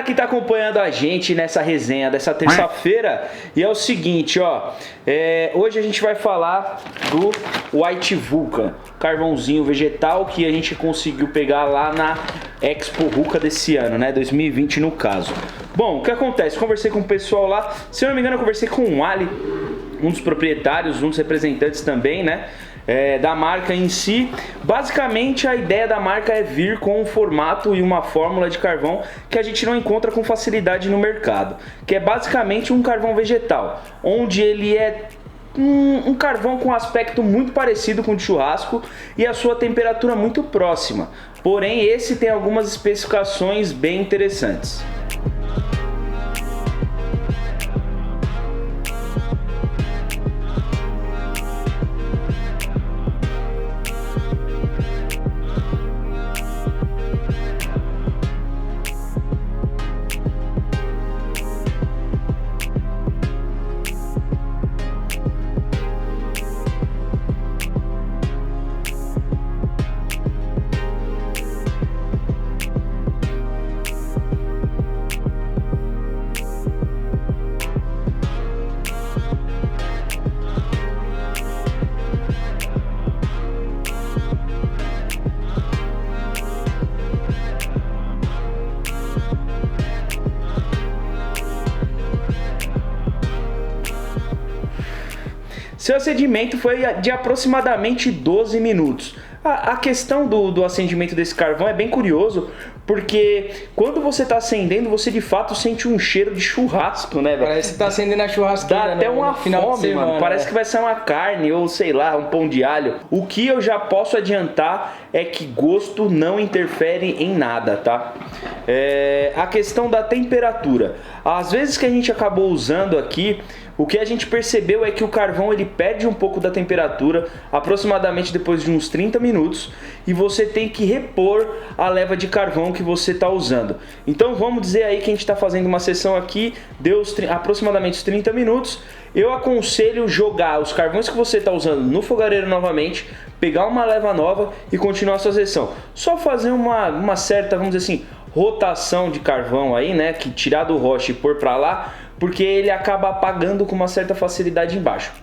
que tá acompanhando a gente nessa resenha dessa terça-feira. E é o seguinte, ó. Hoje a gente vai falar do White Vulcan, carvãozinho vegetal que a gente conseguiu pegar lá na Expo Ruka desse ano, né? 2020 no caso. Bom, o que acontece? Conversei com o pessoal lá. Se eu não me engano, eu conversei com o Ali, um dos proprietários, um dos representantes também, né? Da marca em si. Basicamente a ideia da marca é vir com um formato e uma fórmula de carvão que a gente não encontra com facilidade no mercado, que é basicamente um carvão vegetal, onde ele é um carvão com aspecto muito parecido com o de churrasco e a sua temperatura muito próxima, porém esse tem algumas especificações bem interessantes. Seu acendimento foi de aproximadamente 12 minutos. A questão do acendimento desse carvão é bem curioso, porque quando você está acendendo, você de fato sente um cheiro de churrasco, né, velho? Parece que tá acendendo a churrasqueira. Dá até uma final fome, semana, mano. Parece que vai ser uma carne ou sei lá, um pão de alho. O que eu já posso adiantar é que gosto não interfere em nada, tá? A questão da temperatura. Às vezes que a gente acabou usando aqui, o que a gente percebeu é que o carvão ele perde um pouco da temperatura, aproximadamente depois de uns 30 minutos, e você tem que repor a leva de carvão que você está usando. Então vamos dizer aí que a gente está fazendo uma sessão aqui, deu aproximadamente os 30 minutos, eu aconselho jogar os carvões que você está usando no fogareiro novamente, pegar uma leva nova e continuar a sua sessão. Só fazer uma certa, vamos dizer assim, rotação de carvão aí, né, que tirar do roche e pôr para lá, porque ele acaba apagando com uma certa facilidade embaixo.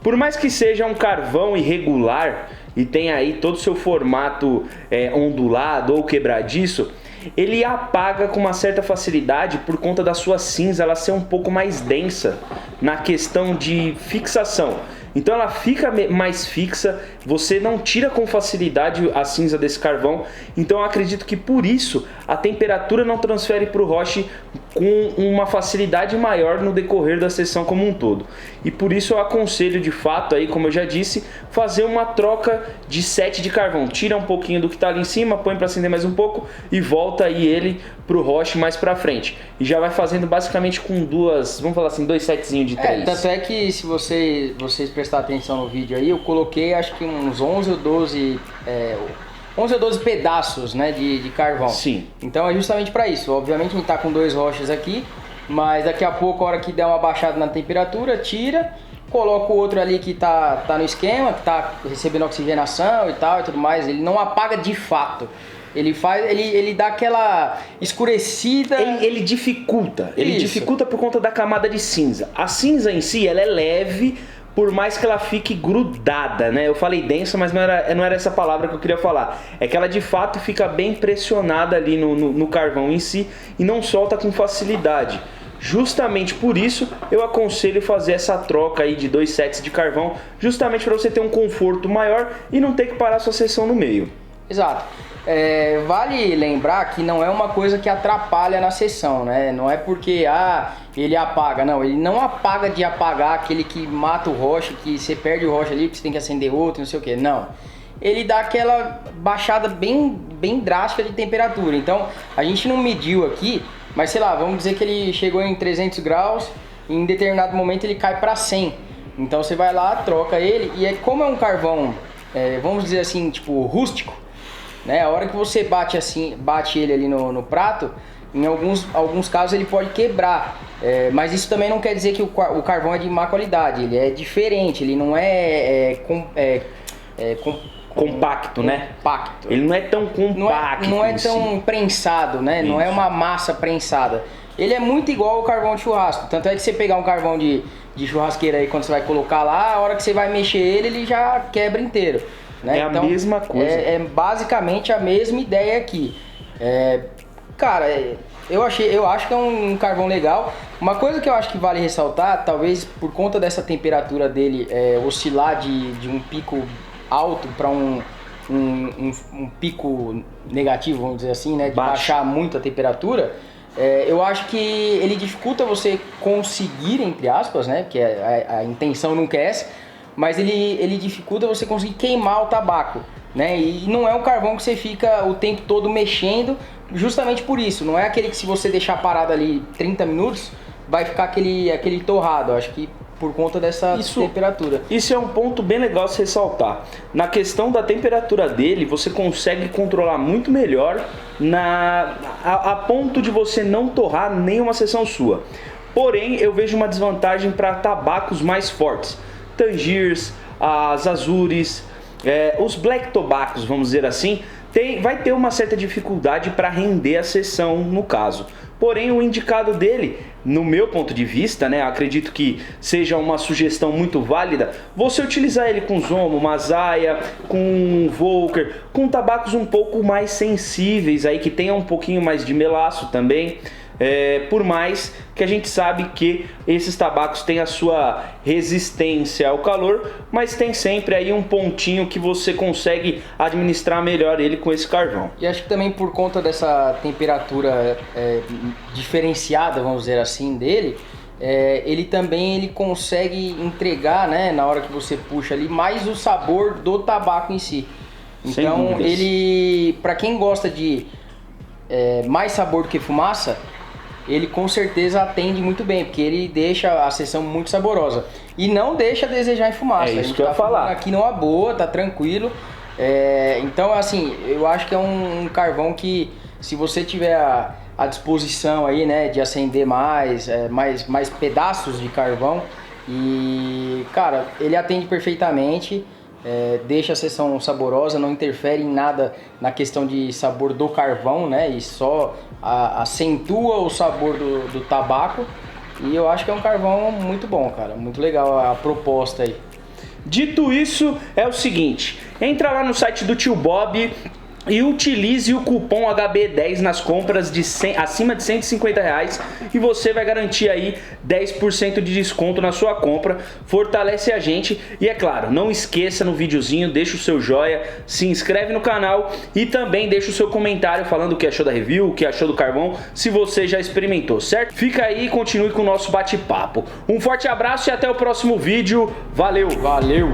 Por mais que seja um carvão irregular e tenha aí todo o seu formato ondulado ou quebradiço, ele apaga com uma certa facilidade por conta da sua cinza ela ser um pouco mais densa na questão de fixação. Então ela fica mais fixa, você não tira com facilidade a cinza desse carvão. Então eu acredito que por isso a temperatura não transfere para o roche com uma facilidade maior no decorrer da sessão como um todo. E por isso eu aconselho de fato, aí, como eu já disse, fazer uma troca de set de carvão. Tira um pouquinho do que está ali em cima, põe para acender mais um pouco e volta aí ele para o roche mais para frente. E já vai fazendo basicamente com vamos falar assim, 2 setzinhos de 3. Tanto é que se vocês prestar atenção no vídeo aí, eu coloquei acho que uns 11 ou 12 pedaços, né, de carvão. Sim. Então é justamente para isso. Obviamente a gente tá com 2 rochas aqui, mas daqui a pouco, a hora que der uma baixada na temperatura, tira, coloca o outro ali que tá no esquema, que tá recebendo oxigenação e tal e tudo mais. Ele não apaga de fato. Ele dá aquela escurecida. Ele dificulta. Ele dificulta por conta da camada de cinza. A cinza em si, ela é leve, por mais que ela fique grudada, né? Eu falei densa, mas não era essa palavra que eu queria falar. É que ela de fato fica bem pressionada ali no carvão em si e não solta com facilidade. Justamente por isso eu aconselho fazer essa troca aí de 2 sets de carvão, justamente para você ter um conforto maior e não ter que parar sua sessão no meio. Exato. Vale lembrar que não é uma coisa que atrapalha na sessão, né? Não é porque ele apaga, não. Ele não apaga de apagar aquele que mata o roche, que você perde o roche ali, que você tem que acender outro, não sei o que. Não. Ele dá aquela baixada bem drástica de temperatura. Então, a gente não mediu aqui, mas sei lá, vamos dizer que ele chegou em 300 graus e em determinado momento ele cai para 100. Então você vai lá, troca ele e como é um carvão, vamos dizer assim, tipo rústico, né? A hora que você bate ele ali no prato, em alguns casos ele pode quebrar, mas isso também não quer dizer que o carvão é de má qualidade. Ele é diferente, ele não compacto, né? Compacto. Ele não é tão compacto. Não é tão prensado, né? Não é uma massa prensada. Ele é muito igual ao carvão de churrasco. Tanto é que você pegar um carvão de churrasqueira aí, quando você vai colocar lá, a hora que você vai mexer ele já quebra inteiro. Né? É então, a mesma coisa. É basicamente a mesma ideia aqui. Cara, eu acho que é um carvão legal. Uma coisa que eu acho que vale ressaltar, talvez por conta dessa temperatura dele oscilar de um pico alto para um pico negativo, vamos dizer assim, né? De baixar muito a temperatura. Eu acho que ele dificulta você conseguir, entre aspas, né? Porque a intenção nunca é essa, mas ele dificulta você conseguir queimar o tabaco, né? E não é um carvão que você fica o tempo todo mexendo, justamente por isso. Não é aquele que se você deixar parado ali 30 minutos, vai ficar aquele torrado. Eu acho que por conta dessa temperatura. Isso é um ponto bem legal de se ressaltar. Na questão da temperatura dele, você consegue controlar muito melhor a ponto de você não torrar nenhuma seção sua. Porém, eu vejo uma desvantagem para tabacos mais fortes. Tangiers, as Azures, os Black Tobaccos, vamos dizer assim, vai ter uma certa dificuldade para render a seção no caso. Porém, o indicado dele, no meu ponto de vista, né, acredito que seja uma sugestão muito válida, você utilizar ele com Zomo, Masaya, com Volker, com tabacos um pouco mais sensíveis, aí, que tenham um pouquinho mais de melaço também. Por mais que a gente sabe que esses tabacos têm a sua resistência ao calor, mas tem sempre aí um pontinho que você consegue administrar melhor ele com esse carvão. E acho que também por conta dessa temperatura diferenciada, vamos dizer assim, dele, ele também consegue entregar, né, na hora que você puxa ali, mais o sabor do tabaco em si. Então ele, para quem gosta de mais sabor do que fumaça, ele com certeza atende muito bem, porque ele deixa a sessão muito saborosa e não deixa a desejar em fumaça. É isso que eu ia falar. Aqui numa boa, tá tranquilo. Então, assim, eu acho que é um carvão que, se você tiver à disposição aí, né, de acender mais pedaços de carvão, e, cara, ele atende perfeitamente. Deixa a sessão saborosa, não interfere em nada na questão de sabor do carvão, né? E só acentua o sabor do tabaco. E eu acho que é um carvão muito bom, cara. Muito legal a proposta aí. Dito isso, é o seguinte: entra lá no site do Tio Bob e utilize o cupom HB10 nas compras acima de R$150 e você vai garantir aí 10% de desconto na sua compra. Fortalece a gente e, é claro, não esqueça, no videozinho, deixa o seu joia, se inscreve no canal e também deixa o seu comentário falando o que achou da review, o que achou do carvão, se você já experimentou, certo? Fica aí e continue com o nosso bate-papo. Um forte abraço e até o próximo vídeo. Valeu! Valeu!